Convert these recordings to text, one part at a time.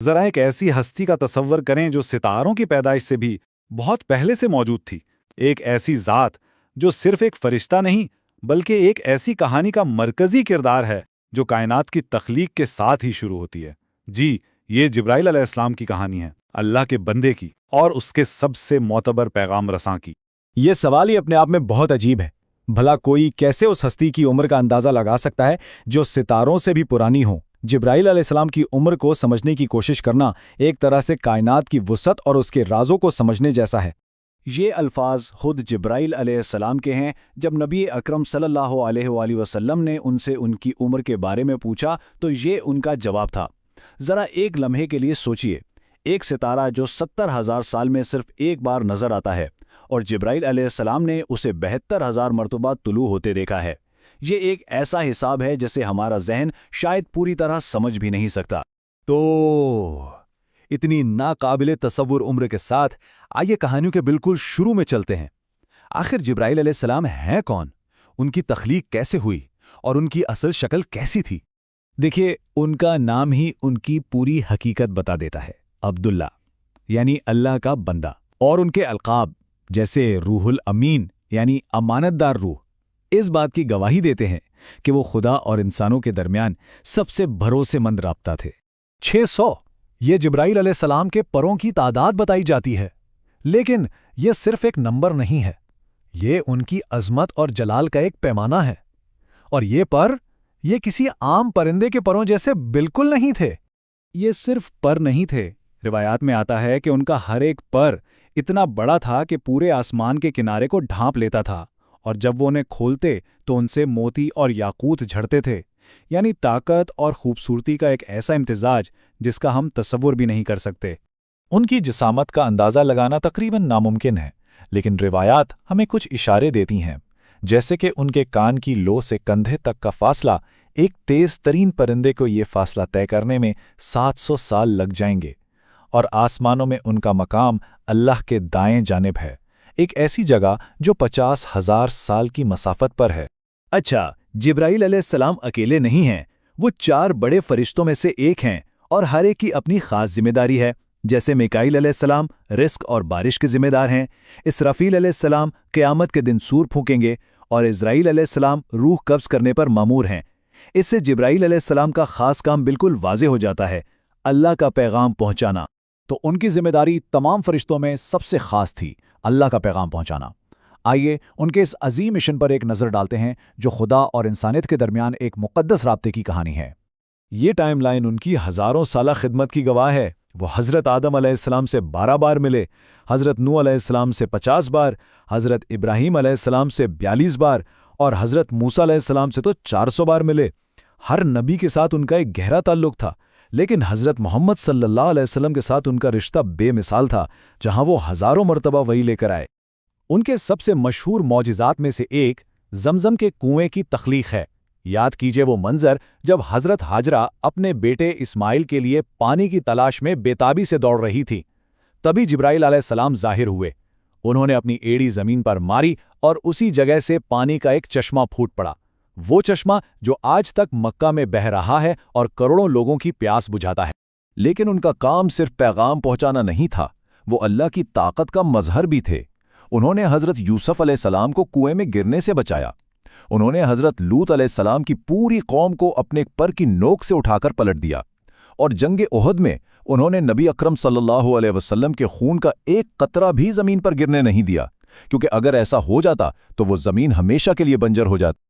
ذرا ایک ایسی ہستی کا تصور کریں جو ستاروں کی پیدائش سے بھی بہت پہلے سے موجود تھی، ایک ایسی ذات جو صرف ایک فرشتہ نہیں بلکہ ایک ایسی کہانی کا مرکزی کردار ہے جو کائنات کی تخلیق کے ساتھ ہی شروع ہوتی ہے۔ جی، یہ جبرائیل علیہ السلام کی کہانی ہے، اللہ کے بندے کی اور اس کے سب سے معتبر پیغام رساں کی۔ یہ سوال ہی اپنے آپ میں بہت عجیب ہے۔ بھلا کوئی کیسے اس ہستی کی عمر کا اندازہ لگا سکتا ہے جو ستاروں سے بھی پرانی ہو؟ جبرائیل علیہ السلام کی عمر کو سمجھنے کی کوشش کرنا ایک طرح سے کائنات کی وسعت اور اس کے رازوں کو سمجھنے جیسا ہے۔ یہ الفاظ خود جبرائیل علیہ السلام کے ہیں۔ جب نبی اکرم صلی اللہ علیہ وآلہ وسلم نے ان سے ان کی عمر کے بارے میں پوچھا تو یہ ان کا جواب تھا۔ ذرا ایک لمحے کے لیے سوچئے، ایک ستارہ جو 70,000 سال میں صرف ایک بار نظر آتا ہے اور جبرائیل علیہ السلام نے اسے 72,000 مرتبہ طلوع ہوتے دیکھا ہے۔ یہ ایک ایسا حساب ہے جسے ہمارا ذہن شاید پوری طرح سمجھ بھی نہیں سکتا۔ تو اتنی ناقابل تصور عمر کے ساتھ آئیے کہانیوں کے بالکل شروع میں چلتے ہیں۔ آخر جبرائیل علیہ السلام ہیں کون؟ ان کی تخلیق کیسے ہوئی اور ان کی اصل شکل کیسی تھی؟ دیکھیے، ان کا نام ہی ان کی پوری حقیقت بتا دیتا ہے۔ عبداللہ یعنی اللہ کا بندہ، اور ان کے القاب جیسے روح الامین یعنی امانت دار روح اس بات کی گواہی دیتے ہیں کہ وہ خدا اور انسانوں کے درمیان سب سے بھروسے مند رابطہ تھے۔ 600 یہ جبرائیل علیہ السلام کے پروں کی تعداد بتائی جاتی ہے، لیکن یہ صرف ایک نمبر نہیں ہے، یہ ان کی عظمت اور جلال کا ایک پیمانہ ہے۔ اور یہ کسی عام پرندے کے پروں جیسے بالکل نہیں تھے۔ یہ صرف پر نہیں تھے، روایات میں آتا ہے کہ ان کا ہر ایک پر اتنا بڑا تھا کہ پورے آسمان کے کنارے کو ڈھانپ لیتا تھا، اور جب وہ انہیں کھولتے تو ان سے موتی اور یاقوت جھڑتے تھے، یعنی طاقت اور خوبصورتی کا ایک ایسا امتزاج جس کا ہم تصور بھی نہیں کر سکتے۔ ان کی جسامت کا اندازہ لگانا تقریباً ناممکن ہے، لیکن روایات ہمیں کچھ اشارے دیتی ہیں، جیسے کہ ان کے کان کی لو سے کندھے تک کا فاصلہ، ایک تیز ترین پرندے کو یہ فاصلہ طے کرنے میں 700 سال لگ جائیں گے، اور آسمانوں میں ان کا مقام اللہ کے دائیں جانب ہے، ایک ایسی جگہ جو 50,000 سال کی مسافت پر ہے۔ اچھا، جبرائیل علیہ السلام اکیلے نہیں ہیں، وہ 4 بڑے فرشتوں میں سے ایک ہیں، اور ہر ایک کی اپنی خاص ذمہ داری ہے۔ جیسے میکائیل علیہ السلام رزق اور بارش کے ذمہ دار ہیں، اسرافیل علیہ السلام قیامت کے دن سور پھونکیں گے، اور اسرائیل علیہ السلام روح قبض کرنے پر مامور ہیں۔ اس سے جبرائیل علیہ السلام کا خاص کام بالکل واضح ہو جاتا ہے، اللہ کا پیغام پہنچانا۔ تو ان کی ذمہ داری تمام فرشتوں میں سب سے خاص تھی، اللہ کا پیغام پہنچانا۔ آئیے ان کے اس عظیم مشن پر ایک نظر ڈالتے ہیں جو خدا اور انسانیت کے درمیان ایک مقدس رابطے کی کہانی ہے۔ یہ ٹائم لائن ان کی ہزاروں سالہ خدمت کی گواہ ہے۔ وہ حضرت آدم علیہ السلام سے 12 بار ملے، حضرت نوح علیہ السلام سے 50 بار، حضرت ابراہیم علیہ السلام سے 42 بار، اور حضرت موسیٰ علیہ السلام سے تو 400 بار ملے۔ ہر نبی کے ساتھ ان کا ایک گہرا تعلق تھا، لیکن حضرت محمد صلی اللہ علیہ وسلم کے ساتھ ان کا رشتہ بے مثال تھا، جہاں وہ ہزاروں مرتبہ وحی لے کر آئے۔ ان کے سب سے مشہور معجزات میں سے ایک زمزم کے کنویں کی تخلیق ہے۔ یاد کیجئے وہ منظر جب حضرت ہاجرہ اپنے بیٹے اسماعیل کے لیے پانی کی تلاش میں بے تابی سے دوڑ رہی تھی۔ تبھی جبرائیل علیہ السلام ظاہر ہوئے۔ انہوں نے اپنی ایڑی زمین پر ماری اور اسی جگہ سے پانی کا ایک چشمہ پھوٹ پڑا، وہ چشمہ جو آج تک مکہ میں بہہ رہا ہے اور کروڑوں لوگوں کی پیاس بجھاتا ہے۔ لیکن ان کا کام صرف پیغام پہنچانا نہیں تھا، وہ اللہ کی طاقت کا مظہر بھی تھے۔ انہوں نے حضرت یوسف علیہ السلام کو کنویں میں گرنے سے بچایا۔ انہوں نے حضرت لوط علیہ السلام کی پوری قوم کو اپنے پر کی نوک سے اٹھا کر پلٹ دیا، اور جنگ احد میں انہوں نے نبی اکرم صلی اللہ علیہ وسلم کے خون کا ایک قطرہ بھی زمین پر گرنے نہیں دیا، کیونکہ اگر ایسا ہو جاتا تو وہ زمین ہمیشہ کے لیے بنجر ہو جاتی۔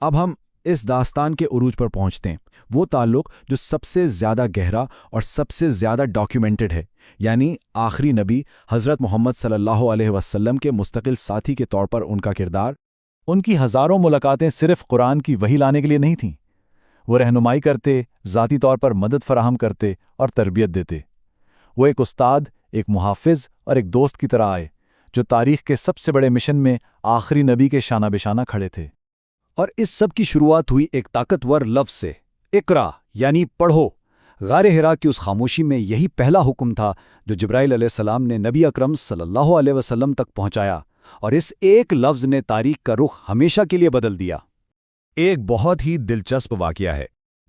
اب ہم اس داستان کے عروج پر پہنچتے ہیں، وہ تعلق جو سب سے زیادہ گہرا اور سب سے زیادہ ڈاکیومنٹڈ ہے، یعنی آخری نبی حضرت محمد صلی اللہ علیہ وسلم کے مستقل ساتھی کے طور پر ان کا کردار۔ ان کی ہزاروں ملاقاتیں صرف قرآن کی وحی لانے کے لیے نہیں تھیں، وہ رہنمائی کرتے، ذاتی طور پر مدد فراہم کرتے اور تربیت دیتے۔ وہ ایک استاد، ایک محافظ اور ایک دوست کی طرح آئے، جو تاریخ کے سب سے بڑے مشن میں آخری نبی کے شانہ بشانہ کھڑے تھے۔ اور اس سب کی شروعات ہوئی ایک طاقتور لفظ سے، اقرا، یعنی پڑھو۔ غار حرا کی اس خاموشی میں یہی پہلا حکم تھا جو جبرائیل علیہ السلام نے نبی اکرم صلی اللہ علیہ وسلم تک پہنچایا، اور اس ایک لفظ نے تاریخ کا رخ ہمیشہ کے لیے بدل دیا۔ ایک بہت ہی دلچسپ واقعہ ہے۔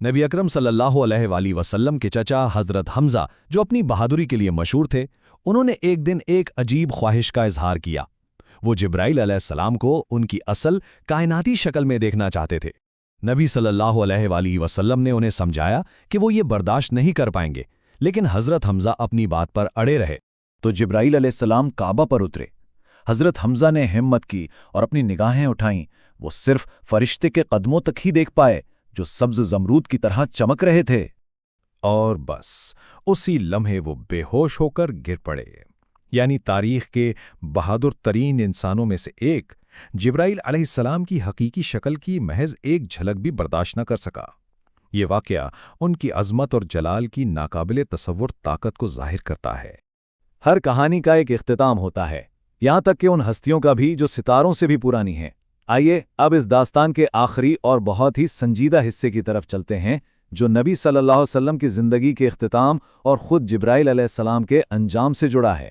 نبی اکرم صلی اللہ علیہ وآلہ وسلم کے چچا حضرت حمزہ جو اپنی بہادری کے لیے مشہور تھے، انہوں نے ایک دن ایک عجیب خواہش کا اظہار کیا۔ وہ جبرائیل علیہ السلام کو ان کی اصل کائناتی شکل میں دیکھنا چاہتے تھے۔ نبی صلی اللہ علیہ وآلہ وسلم نے انہیں سمجھایا کہ وہ یہ برداشت نہیں کر پائیں گے، لیکن حضرت حمزہ اپنی بات پر اڑے رہے۔ تو جبرائیل علیہ السلام کعبہ پر اترے۔ حضرت حمزہ نے ہمت کی اور اپنی نگاہیں اٹھائیں۔ وہ صرف فرشتے کے قدموں تک ہی دیکھ پائے جو سبز زمرود کی طرح چمک رہے تھے۔ اور بس اسی لمحے وہ بے ہوش ہو کر گر پڑے۔ یعنی تاریخ کے بہادر ترین انسانوں میں سے ایک جبرائیل علیہ السلام کی حقیقی شکل کی محض ایک جھلک بھی برداشت نہ کر سکا۔ یہ واقعہ ان کی عظمت اور جلال کی ناقابل تصور طاقت کو ظاہر کرتا ہے۔ ہر کہانی کا ایک اختتام ہوتا ہے، یہاں تک کہ ان ہستیوں کا بھی جو ستاروں سے بھی پرانی ہیں۔ آئیے اب اس داستان کے آخری اور بہت ہی سنجیدہ حصے کی طرف چلتے ہیں، جو نبی صلی اللہ علیہ وسلم کی زندگی کے اختتام اور خود جبرائیل علیہ السلام کے انجام سے جڑا ہے۔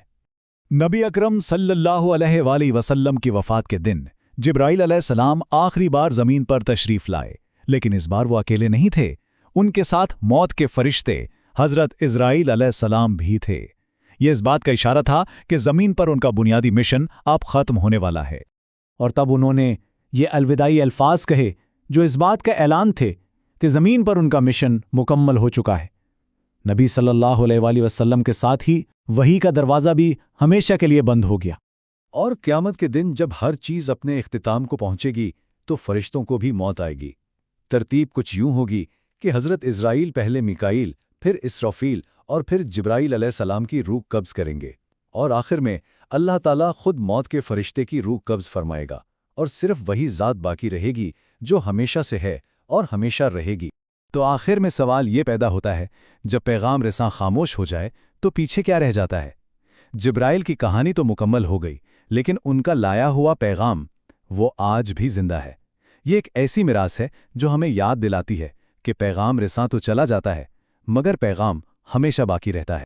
نبی اکرم صلی اللہ علیہ وآلہ وسلم کی وفات کے دن جبرائیل علیہ السلام آخری بار زمین پر تشریف لائے، لیکن اس بار وہ اکیلے نہیں تھے۔ ان کے ساتھ موت کے فرشتے حضرت عزرائیل علیہ السلام بھی تھے۔ یہ اس بات کا اشارہ تھا کہ زمین پر ان کا بنیادی مشن اب ختم ہونے والا ہے۔ اور تب انہوں نے یہ الوداعی الفاظ کہے جو اس بات کا اعلان تھے کہ زمین پر ان کا مشن مکمل ہو چکا ہے۔ نبی صلی اللہ علیہ وآلہ وسلم کے ساتھ ہی وحی کا دروازہ بھی ہمیشہ کے لیے بند ہو گیا۔ اور قیامت کے دن جب ہر چیز اپنے اختتام کو پہنچے گی تو فرشتوں کو بھی موت آئے گی۔ ترتیب کچھ یوں ہوگی کہ حضرت اسرائیل پہلے میکائیل، پھر اسرافیل اور پھر جبرائیل علیہ السلام کی روح قبض کریں گے، اور آخر میں اللہ تعالیٰ خود موت کے فرشتے کی روح قبض فرمائے گا، اور صرف وہی ذات باقی رہے گی جو ہمیشہ سے ہے اور ہمیشہ رہے گی۔ تو آخر میں سوال یہ پیدا ہوتا ہے، جب پیغام رساں خاموش ہو جائے تو پیچھے کیا رہ جاتا ہے؟ جبرائیل کی کہانی تو مکمل ہو گئی، لیکن ان کا لایا ہوا پیغام وہ آج بھی زندہ ہے۔ یہ ایک ایسی میراث ہے جو ہمیں یاد دلاتی ہے کہ پیغام رساں تو چلا جاتا ہے، مگر پیغام ہمیشہ باقی رہتا ہے۔